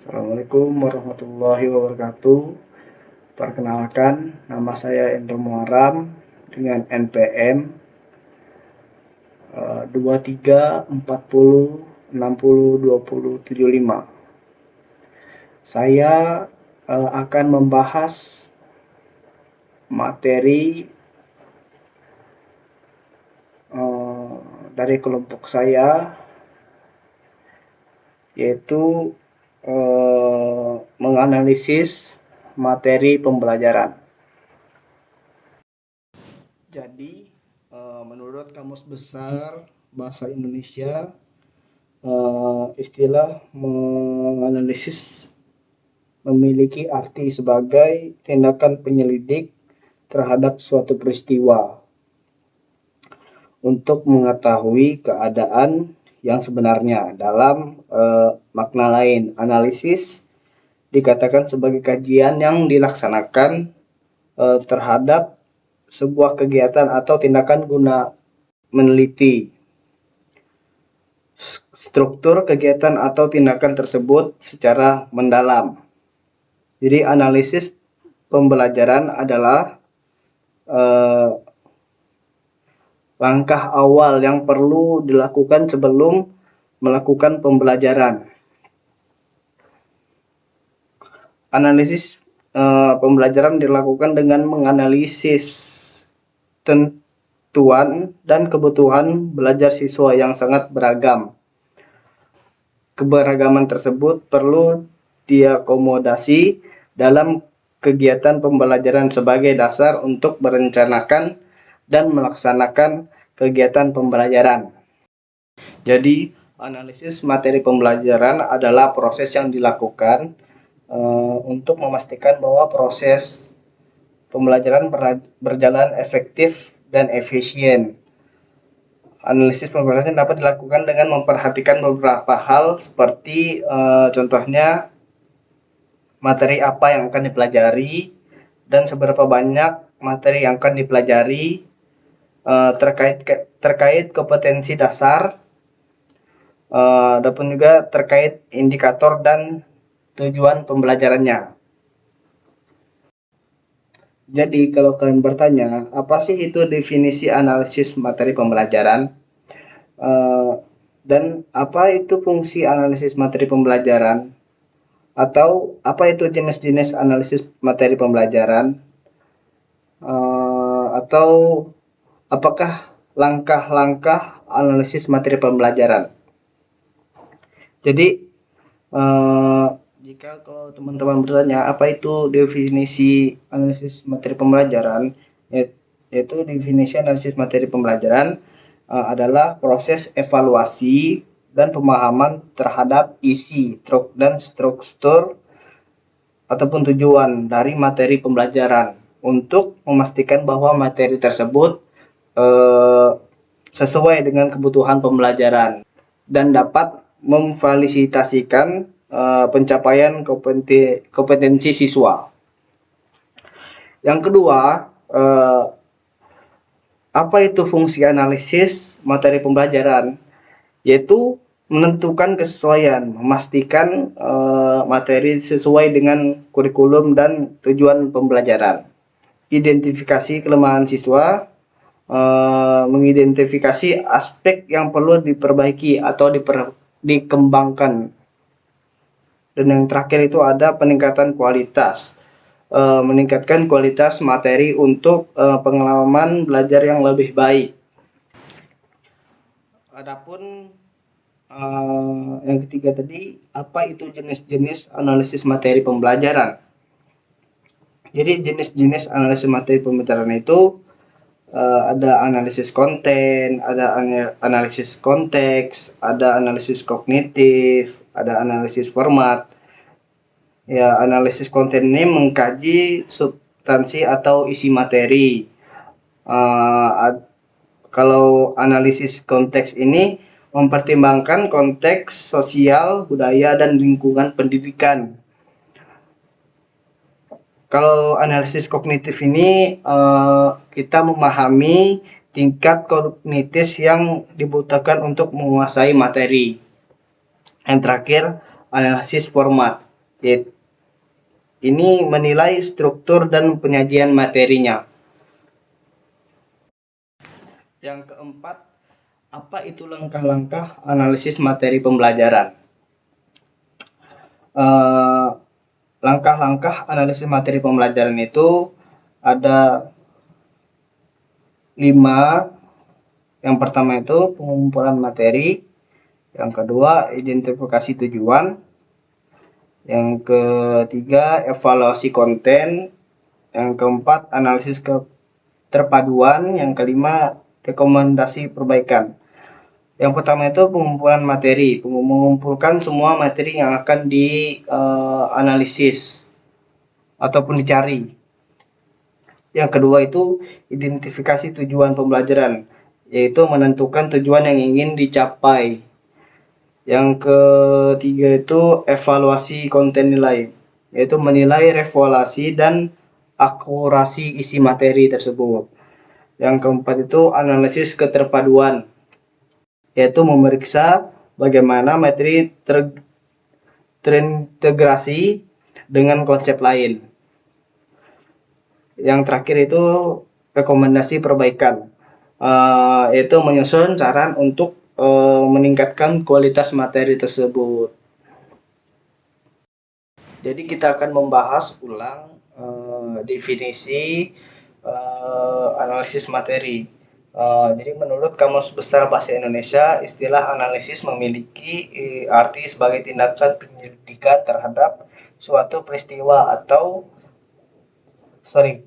Assalamualaikum warahmatullahi wabarakatuh. Perkenalkan, nama saya Indro Muharam dengan NPM 2340602075. Saya akan membahas materi dari kelompok saya, yaitu menganalisis materi pembelajaran. Jadi, menurut Kamus Besar Bahasa Indonesia, istilah menganalisis memiliki arti sebagai tindakan penyelidik terhadap suatu peristiwa untuk mengetahui keadaan yang sebenarnya. Dalam makna lain, analisis dikatakan sebagai kajian yang dilaksanakan terhadap sebuah kegiatan atau tindakan guna meneliti struktur kegiatan atau tindakan tersebut secara mendalam. Jadi analisis pembelajaran adalah langkah awal yang perlu dilakukan sebelum melakukan pembelajaran. Analisis pembelajaran dilakukan dengan menganalisis tentuan dan kebutuhan belajar siswa yang sangat beragam. Keberagaman tersebut perlu diakomodasi dalam kegiatan pembelajaran sebagai dasar untuk merencanakan dan melaksanakan kegiatan pembelajaran. Jadi, analisis materi pembelajaran adalah proses yang dilakukan untuk memastikan bahwa proses pembelajaran berjalan efektif dan efisien. Analisis pembelajaran dapat dilakukan dengan memperhatikan beberapa hal seperti contohnya materi apa yang akan dipelajari dan seberapa banyak materi yang akan dipelajari, terkait kompetensi dasar, dan juga terkait indikator dan tujuan pembelajarannya. Jadi kalau kalian bertanya, apa sih itu definisi analisis materi pembelajaran? Dan apa itu fungsi analisis materi pembelajaran? Atau apa itu jenis-jenis analisis materi pembelajaran? Atau apakah langkah-langkah analisis materi pembelajaran? Jadi jika kalau teman-teman bertanya apa itu definisi analisis materi pembelajaran, yaitu definisi analisis materi pembelajaran adalah proses evaluasi dan pemahaman terhadap isi dan struktur ataupun tujuan dari materi pembelajaran untuk memastikan bahwa materi tersebut sesuai dengan kebutuhan pembelajaran dan dapat memfasilitasikan pencapaian kompetensi siswa. Yang kedua, apa itu fungsi analisis materi pembelajaran? Yaitu menentukan kesesuaian, memastikan materi sesuai dengan kurikulum dan tujuan pembelajaran. Identifikasi kelemahan siswa, mengidentifikasi aspek yang perlu diperbaiki atau dikembangkan. Dan yang terakhir itu ada peningkatan kualitas, meningkatkan kualitas materi untuk pengalaman belajar yang lebih baik. Adapun yang ketiga tadi, apa itu jenis-jenis analisis materi pembelajaran? Jadi jenis-jenis analisis materi pembelajaran itu ada analisis konten, ada analisis konteks, ada analisis kognitif, ada analisis format. Ya, analisis konten ini mengkaji substansi atau isi materi. Kalau analisis konteks ini mempertimbangkan konteks sosial, budaya, dan lingkungan pendidikan. Kalau analisis kognitif ini kita memahami tingkat kognitif yang dibutuhkan untuk menguasai materi. Yang terakhir, analisis format. Ini menilai struktur dan penyajian materinya. Yang keempat, apa itu langkah-langkah analisis materi pembelajaran? Eh, Langkah-langkah analisis materi pembelajaran itu ada 5. Yang pertama itu pengumpulan materi, yang kedua identifikasi tujuan, yang ketiga evaluasi konten, yang keempat analisis keterpaduan, yang kelima rekomendasi perbaikan. Yang pertama itu pengumpulan materi, mengumpulkan semua materi yang akan dianalisis ataupun dicari. Yang kedua itu identifikasi tujuan pembelajaran, yaitu menentukan tujuan yang ingin dicapai. Yang ketiga itu evaluasi konten nilai, yaitu menilai revaluasi dan akurasi isi materi tersebut. Yang keempat itu analisis keterpaduan, yaitu memeriksa bagaimana materi terintegrasi dengan konsep lain. Yang terakhir itu rekomendasi perbaikan, yaitu menyusun saran untuk meningkatkan kualitas materi tersebut. Jadi kita akan membahas ulang definisi analisis materi. Jadi menurut Kamus Besar Bahasa Indonesia, istilah analisis memiliki arti sebagai tindakan penyelidikan terhadap suatu peristiwa atau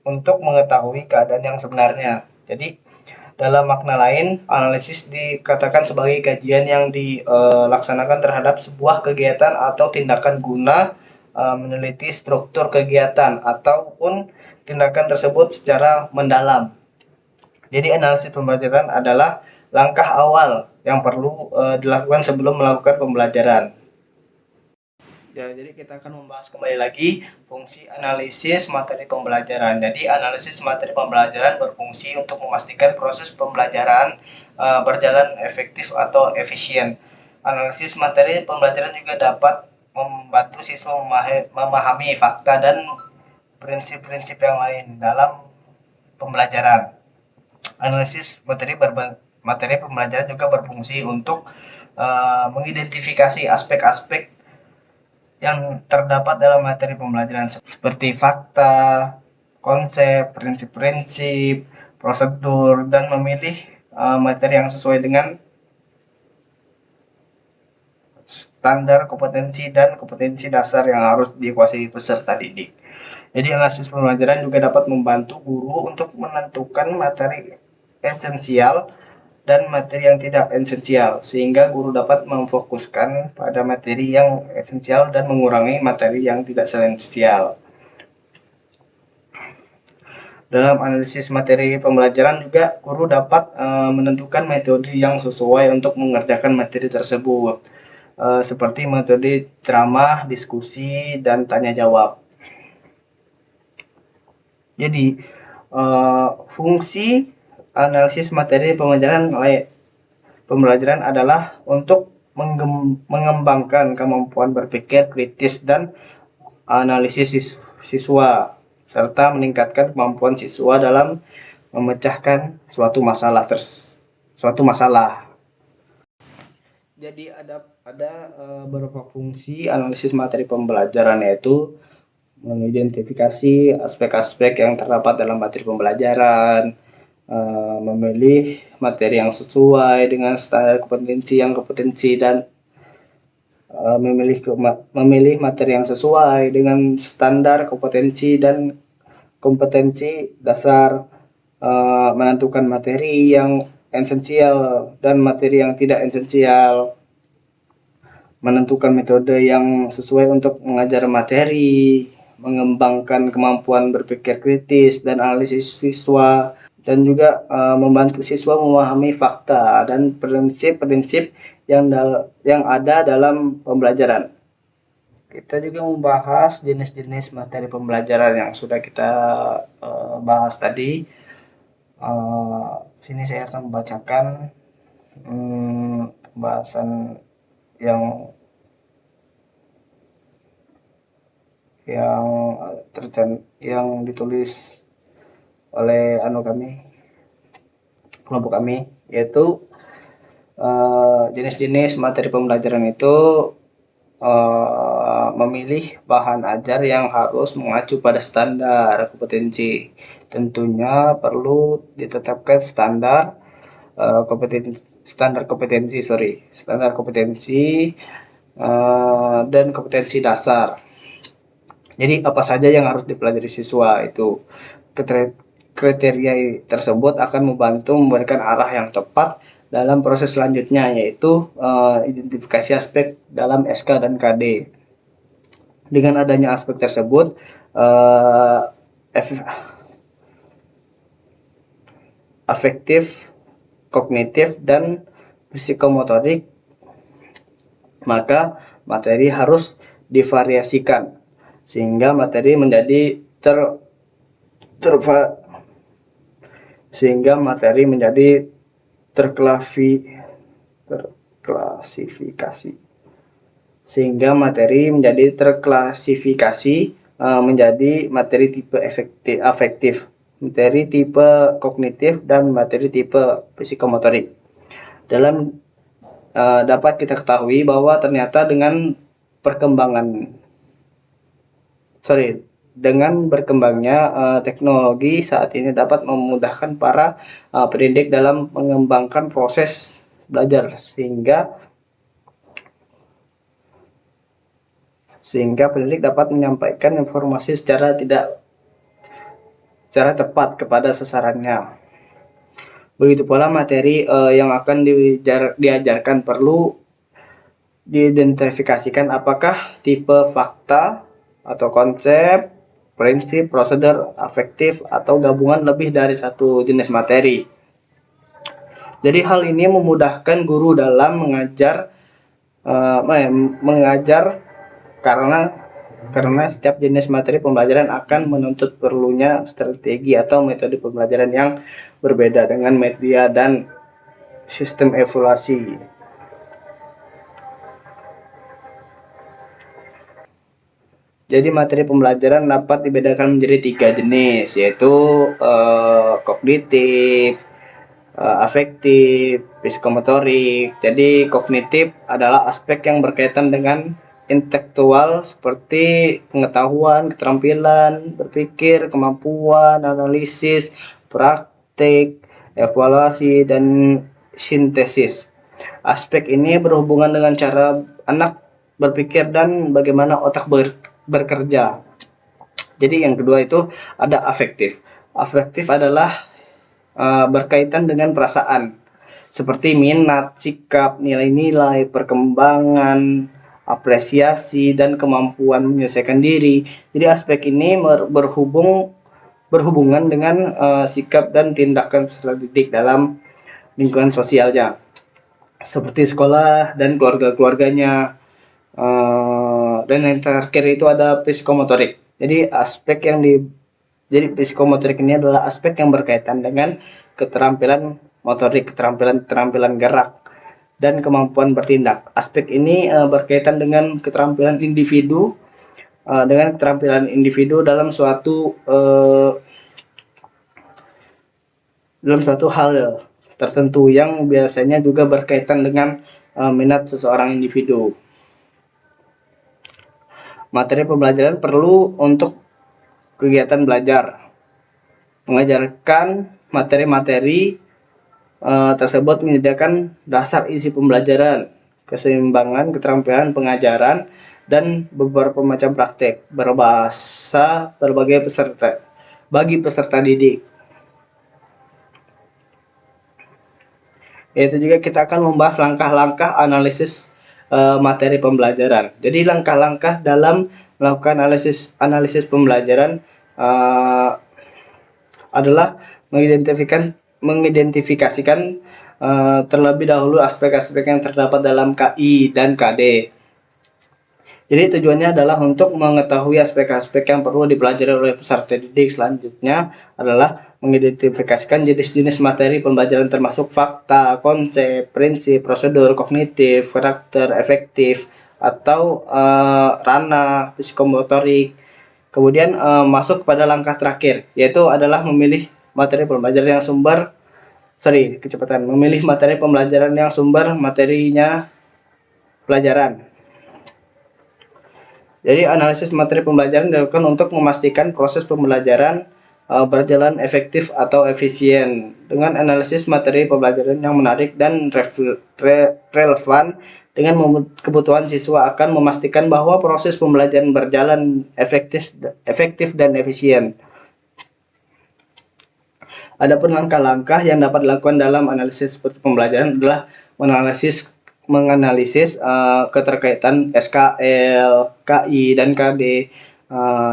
untuk mengetahui keadaan yang sebenarnya. Jadi dalam makna lain, analisis dikatakan sebagai kajian yang dilaksanakan terhadap sebuah kegiatan atau tindakan guna meneliti struktur kegiatan ataupun tindakan tersebut secara mendalam. Jadi analisis pembelajaran adalah langkah awal yang perlu dilakukan sebelum melakukan pembelajaran. Ya, jadi kita akan membahas kembali lagi fungsi analisis materi pembelajaran. Jadi analisis materi pembelajaran berfungsi untuk memastikan proses pembelajaran berjalan efektif atau efisien. Analisis materi pembelajaran juga dapat membantu siswa memahami fakta dan prinsip-prinsip yang lain dalam pembelajaran. Analisis materi pembelajaran juga berfungsi untuk mengidentifikasi aspek-aspek yang terdapat dalam materi pembelajaran seperti fakta, konsep, prinsip-prinsip, prosedur, dan memilih materi yang sesuai dengan standar kompetensi dan kompetensi dasar yang harus dikuasai peserta didik. Jadi analisis pembelajaran juga dapat membantu guru untuk menentukan materi esensial dan materi yang tidak esensial, sehingga guru dapat memfokuskan pada materi yang esensial dan mengurangi materi yang tidak esensial. Dalam analisis materi pembelajaran juga guru dapat menentukan metode yang sesuai untuk mengerjakan materi tersebut, seperti metode ceramah, diskusi, dan tanya jawab. Jadi fungsi analisis materi pembelajaran adalah untuk mengembangkan kemampuan berpikir kritis dan analisis siswa, serta meningkatkan kemampuan siswa dalam memecahkan suatu masalah. Jadi ada beberapa fungsi analisis materi pembelajaran, yaitu mengidentifikasi aspek-aspek yang terdapat dalam materi pembelajaran, memilih materi yang sesuai dengan standar kompetensi dan memilih materi yang sesuai dengan standar kompetensi dan kompetensi dasar, menentukan materi yang esensial dan materi yang tidak esensial, menentukan metode yang sesuai untuk mengajar materi, mengembangkan kemampuan berpikir kritis dan analisis siswa, dan juga membantu siswa memahami fakta dan prinsip-prinsip yang ada dalam pembelajaran. Kita juga membahas jenis-jenis materi pembelajaran yang sudah kita bahas tadi. Sini saya akan membacakan pembahasan yang yang yang ditulis oleh kelompok kami, yaitu jenis-jenis materi pembelajaran itu memilih bahan ajar yang harus mengacu pada standar kompetensi. Tentunya perlu ditetapkan standar kompetensi dan kompetensi dasar. Jadi apa saja yang harus dipelajari siswa itu. Kriteria tersebut akan membantu memberikan arah yang tepat dalam proses selanjutnya, yaitu identifikasi aspek dalam SK dan KD. Dengan adanya aspek tersebut, afektif, kognitif, dan psikomotorik, maka materi harus divariasikan sehingga materi menjadi terklasifikasi menjadi materi tipe afektif, materi tipe kognitif, dan materi tipe psikomotorik. Dapat kita ketahui bahwa ternyata dengan berkembangnya teknologi saat ini dapat memudahkan para pendidik dalam mengembangkan proses belajar sehingga pendidik dapat menyampaikan informasi secara tepat kepada sasarannya. Begitu pula materi yang akan diajarkan perlu diidentifikasikan apakah tipe fakta atau konsep, prinsip, prosedur, afektif, atau gabungan lebih dari satu jenis materi. Jadi hal ini memudahkan guru dalam mengajar karena setiap jenis materi pembelajaran akan menuntut perlunya strategi atau metode pembelajaran yang berbeda dengan media dan sistem evaluasi. Jadi materi pembelajaran dapat dibedakan menjadi 3 jenis, yaitu kognitif, afektif, psikomotorik. Jadi kognitif adalah aspek yang berkaitan dengan intelektual seperti pengetahuan, keterampilan berpikir, kemampuan analisis, praktik, evaluasi, dan sintesis. Aspek ini berhubungan dengan cara anak berpikir dan bagaimana otak bekerja. Jadi yang kedua itu ada afektif. Afektif adalah berkaitan dengan perasaan seperti minat, sikap, nilai-nilai, perkembangan, apresiasi, dan kemampuan menyelesaikan diri. Jadi aspek ini berhubungan dengan sikap dan tindakan peserta didik dalam lingkungan sosialnya, seperti sekolah dan keluarga-keluarganya. Dan yang terakhir itu ada psikomotorik. Jadi psikomotorik ini adalah aspek yang berkaitan dengan keterampilan motorik, keterampilan gerak, dan kemampuan bertindak. Aspek ini berkaitan dengan keterampilan individu dalam suatu hal tertentu yang biasanya juga berkaitan dengan minat seseorang individu. Materi pembelajaran perlu untuk kegiatan belajar. Mengajarkan materi-materi tersebut menyediakan dasar isi pembelajaran, keseimbangan keterampilan pengajaran, dan beberapa macam praktek berbahasa bagi peserta didik. Itu juga kita akan membahas langkah-langkah analisis materi pembelajaran. Jadi langkah-langkah dalam melakukan analisis pembelajaran adalah mengidentifikasikan terlebih dahulu aspek-aspek yang terdapat dalam KI dan KD. Jadi tujuannya adalah untuk mengetahui aspek-aspek yang perlu dipelajari oleh peserta didik. Selanjutnya adalah mengidentifikasikan jenis-jenis materi pembelajaran termasuk fakta, konsep, prinsip, prosedur, kognitif, karakter, efektif, atau ranah psikomotorik, Kemudian masuk pada langkah terakhir, yaitu adalah memilih materi pembelajaran yang memilih materi pembelajaran yang sumber materinya pelajaran. Jadi analisis materi pembelajaran dilakukan untuk memastikan proses pembelajaran berjalan efektif atau efisien. Dengan analisis materi pembelajaran yang menarik dan relevan dengan kebutuhan siswa akan memastikan bahwa proses pembelajaran berjalan efektif dan efisien. Adapun langkah-langkah yang dapat dilakukan dalam analisis pembelajaran adalah menganalisis keterkaitan SKL, KI, dan KD.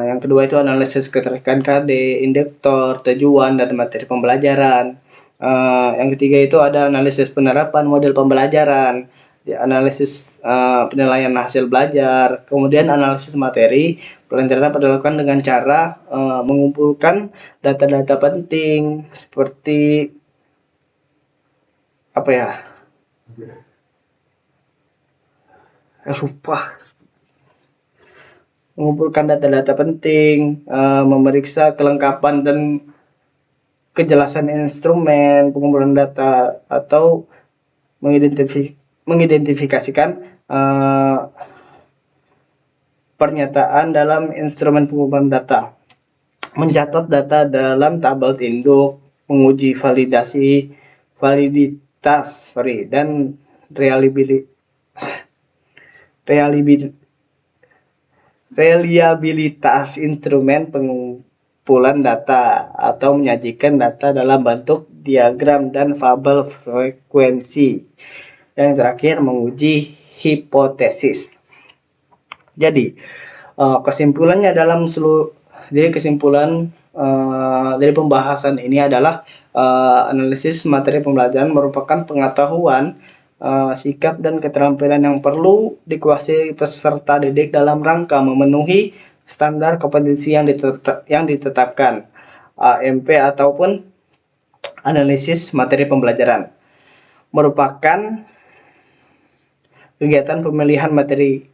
Yang kedua itu analisis keterkaitan KD, induktor, tujuan, dan materi pembelajaran. Yang ketiga itu ada analisis penerapan model pembelajaran, analisis penilaian hasil belajar, kemudian analisis materi pelajaran dapat dilakukan dengan cara mengumpulkan data-data penting seperti apa ya? Lupa. Mengumpulkan data-data penting, memeriksa kelengkapan dan kejelasan instrumen pengumpulan data, atau mengidentifikasikan pernyataan dalam instrumen pengumpulan data, mencatat data dalam tabel induk, menguji validitas dan reliabilitas instrumen pengumpulan data, atau menyajikan data dalam bentuk diagram dan tabel frekuensi. Yang terakhir, menguji hipotesis. Jadi kesimpulannya kesimpulan dari pembahasan ini adalah analisis materi pembelajaran merupakan pengetahuan, sikap, dan keterampilan yang perlu dikuasai peserta didik dalam rangka memenuhi standar kompetensi yang ditetapkan AMP ataupun analisis materi pembelajaran. Merupakan kegiatan pemilihan materi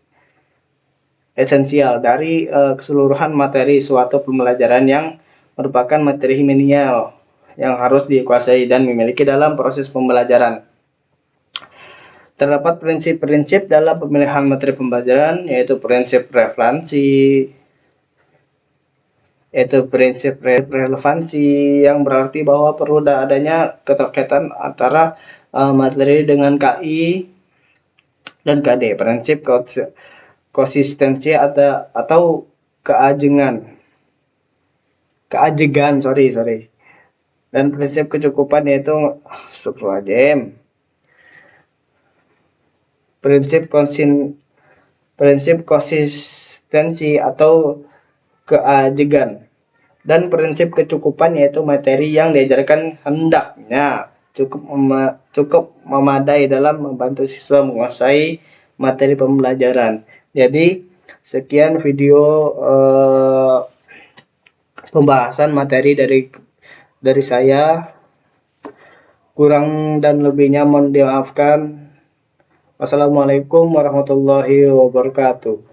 esensial dari keseluruhan materi suatu pembelajaran yang merupakan materi minimal yang harus dikuasai dan dimiliki dalam proses pembelajaran. Terdapat prinsip-prinsip dalam pemilihan materi pembelajaran, yaitu prinsip relevansi yang berarti bahwa perlu adanya keterkaitan antara materi dengan KI dan KD. Prinsip konsistensi atau keajegan, dan prinsip kecukupan, yaitu prinsip konsistensi atau keajegan, dan prinsip kecukupan, yaitu materi yang diajarkan hendaknya cukup memadai dalam membantu siswa menguasai materi pembelajaran. Jadi sekian video pembahasan materi dari saya. Kurang dan lebihnya mohon dimaafkan. Wassalamualaikum warahmatullahi wabarakatuh.